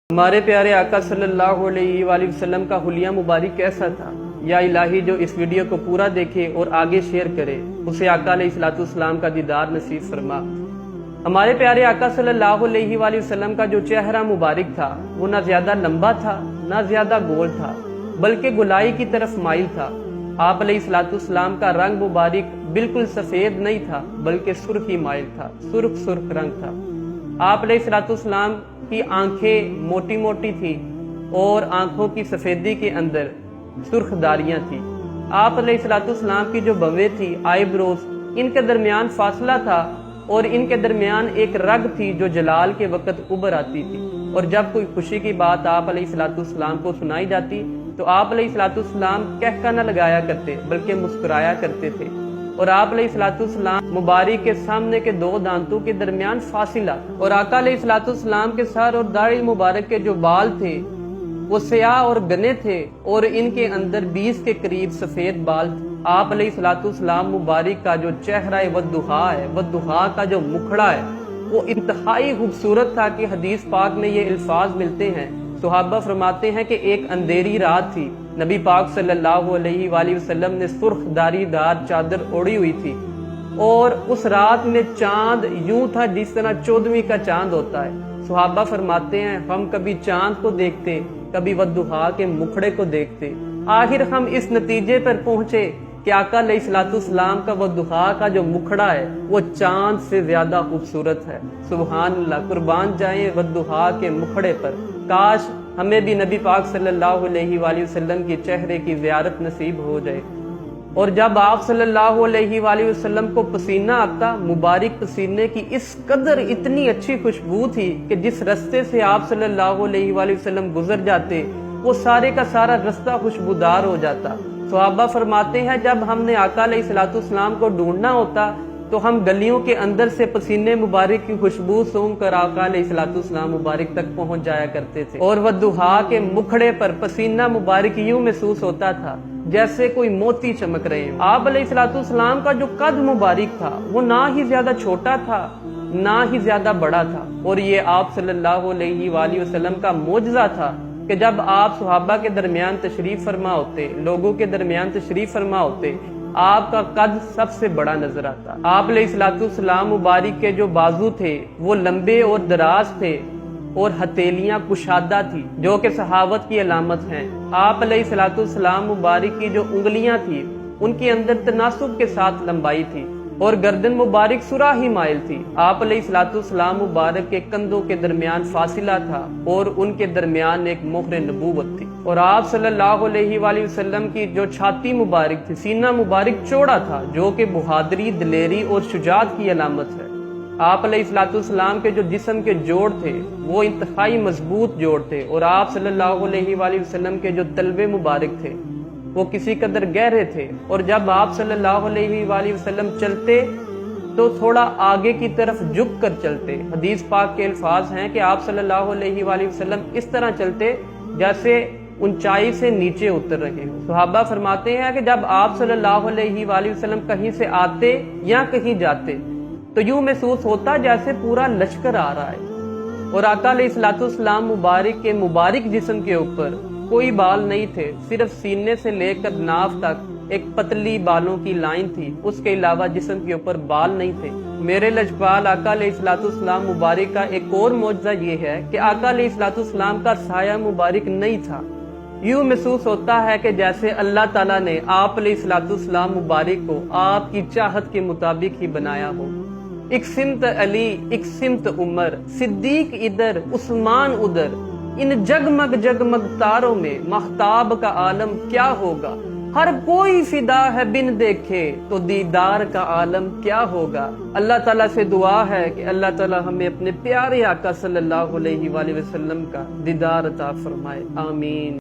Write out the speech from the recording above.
ہمارے پیارے آقا صلی اللہ علیہ وآلہ وسلم کا حلیہ مبارک کیسا تھا؟ یا الہی جو اس ویڈیو کو پورا دیکھے اور آگے شیئر کرے اسے آقا علیہ السلام کا دیدار نصیب فرما۔ ہمارے پیارے آقا صلی اللہ علیہ وآلہ وسلم کا جو چہرہ مبارک تھا وہ نہ زیادہ لمبا تھا نہ زیادہ گول تھا بلکہ گلائی کی طرف مائل تھا۔ آپ علیہ السلام کا رنگ مبارک بالکل سفید نہیں تھا بلکہ سرخ ہی مائل تھا، سرخ رنگ تھا۔ آپ علیہ السلام کی آنکھیں موٹی موٹی تھی اور آنکھوں کی سفیدی کے اندر سرخ داریاں تھی۔ آپ علیہ السلام کی جو بویں تھی، آئی بروز، ان کے درمیان فاصلہ تھا اور ان کے درمیان ایک رگ تھی جو جلال کے وقت ابھر آتی تھی، اور جب کوئی خوشی کی بات آپ علیہ السلام کو سنائی جاتی تو آپ علیہ السلام کہکا نہ لگایا کرتے بلکہ مسکرایا کرتے تھے، اور آپ علیہ السلام مبارک کے سامنے کے دو دانتوں کے درمیان فاصلہ، اور آقا علیہ السلام کے سر اور داڑھی مبارک کے جو بال تھے وہ سیاہ اور گنے تھے اور ان کے اندر 20 کے قریب سفید بال تھے۔ آپ علیہ السلام مبارک کا جو چہرہ ودھا کا جو مکھڑا ہے وہ انتہائی خوبصورت تھا کہ حدیث پاک میں یہ الفاظ ملتے ہیں۔ صحابہ فرماتے ہیں کہ ایک اندھیری رات تھی، نبی پاک صلی اللہ علیہ وآلہ وسلم نے سرخ داری دار چادر اوڑھی ہوئی تھی، اور اس رات میں چاند یوں تھا جس طرح 14ویں کا چاند ہوتا ہے۔ صحابہ فرماتے ہیں ہم کبھی چاند کو دیکھتے، کبھی ودھا کے مکھڑے کو دیکھتے، آخر ہم اس نتیجے پر پہنچے کہ آقا علیہ السلام کا ودھا کا جو مکھڑا ہے وہ چاند سے زیادہ خوبصورت ہے۔ سبحان اللہ، قربان جائیں ودھا کے مکھڑے پر۔ کاش ہمیں بھی نبی پاک صلی اللہ علیہ وآلہ وسلم کے چہرے کی زیارت نصیب ہو جائے، اور جب آپ صلی اللہ علیہ وآلہ وسلم کو پسینہ آتا، مبارک پسینے کی اس قدر اتنی اچھی خوشبو تھی کہ جس رستے سے آپ صلی اللہ علیہ وآلہ وسلم گزر جاتے وہ سارے کا سارا رستہ خوشبودار ہو جاتا۔ صحابہ فرماتے ہیں جب ہم نے آقا علیہ السلام کو ڈھونڈنا ہوتا تو ہم گلیوں کے اندر سے پسینے مبارک کی خوشبو سونگھ کر آقا علیہ السلام مبارک تک پہنچ جایا کرتے تھے، اور ودھا کے مکھڑے پر پسینہ مبارک یوں محسوس ہوتا تھا جیسے کوئی موتی چمک رہے ہیں۔ آپ علیہ السلام کا جو قد مبارک تھا وہ نہ ہی زیادہ چھوٹا تھا نہ ہی زیادہ بڑا تھا، اور یہ آپ صلی اللہ علیہ وآلہ وسلم کا معجزہ تھا کہ جب آپ صحابہ کے درمیان تشریف فرما ہوتے، لوگوں کے درمیان تشریف فرما ہوتے، آپ کا قد سب سے بڑا نظر آتا۔ آپ علیہ السلام مبارک کے جو بازو تھے وہ لمبے اور دراز تھے اور ہتھیلیاں کشادہ تھی جو کہ صحابت کی علامت ہیں۔ آپ علیہ السلام مبارک کی جو انگلیاں تھی ان کے اندر تناسب کے ساتھ لمبائی تھی، اور گردن مبارک سراہی مائل تھی۔ آپ علیہ السلام مبارک کے کندھوں کے درمیان فاصلہ تھا اور ان کے درمیان ایک مہر نبوت تھی، اور آپ صلی اللہ علیہ وآلہ وسلم کی جو چھاتی مبارک تھی، سینہ مبارک چوڑا تھا جو کہ بہادری، دلیری اور شجاعت کی علامت ہے۔ آپ علیہ السلام کے جو جسم کے جوڑ تھے وہ انتہائی مضبوط جوڑ تھے، اور آپ صلی اللہ علیہ وآلہ وسلم کے جو تلوے مبارک تھے وہ کسی قدر گہرے تھے، اور جب آپ صلی اللہ علیہ وآلہ وسلم چلتے تو تھوڑا آگے کی طرف جھک کر چلتے۔ حدیث پاک کے الفاظ ہیں کہ آپ صلی اللہ علیہ وآلہ وسلم اس طرح چلتے جیسے اونچائی سے نیچے اتر رہے ہوں۔ صحابہ فرماتے ہیں کہ جب آپ صلی اللہ علیہ وآلہ وسلم کہیں سے آتے یا کہیں جاتے تو یوں محسوس ہوتا جیسے پورا لشکر آ رہا ہے، اور آقا علیہ السلام مبارک کے مبارک جسم کے اوپر کوئی بال نہیں تھے، صرف سینے سے لے کر ناف تک ایک پتلی بالوں کی لائن تھی، اس کے علاوہ جسم کے اوپر بال نہیں تھے۔ میرے لجپال آقا علیہ السلام مبارک کا ایک اور معجزہ یہ ہے کہ آقا علیہ السلام کا سایہ مبارک نہیں تھا۔ یوں محسوس ہوتا ہے کہ جیسے اللہ تعالیٰ نے آپ علیہ السلام مبارک کو آپ کی چاہت کے مطابق ہی بنایا ہو۔ ایک سمت علی، ایک سمت عمر، صدیق ادھر، عثمان ادھر، ان جگمگ تاروں میں مہتاب کا عالم کیا ہوگا؟ ہر کوئی فدا ہے بن دیکھے تو دیدار کا عالم کیا ہوگا؟ اللہ تعالیٰ سے دعا ہے کہ اللہ تعالیٰ ہمیں اپنے پیارے آقا صلی اللہ علیہ وآلہ وسلم کا دیدار عطا فرمائے، آمین۔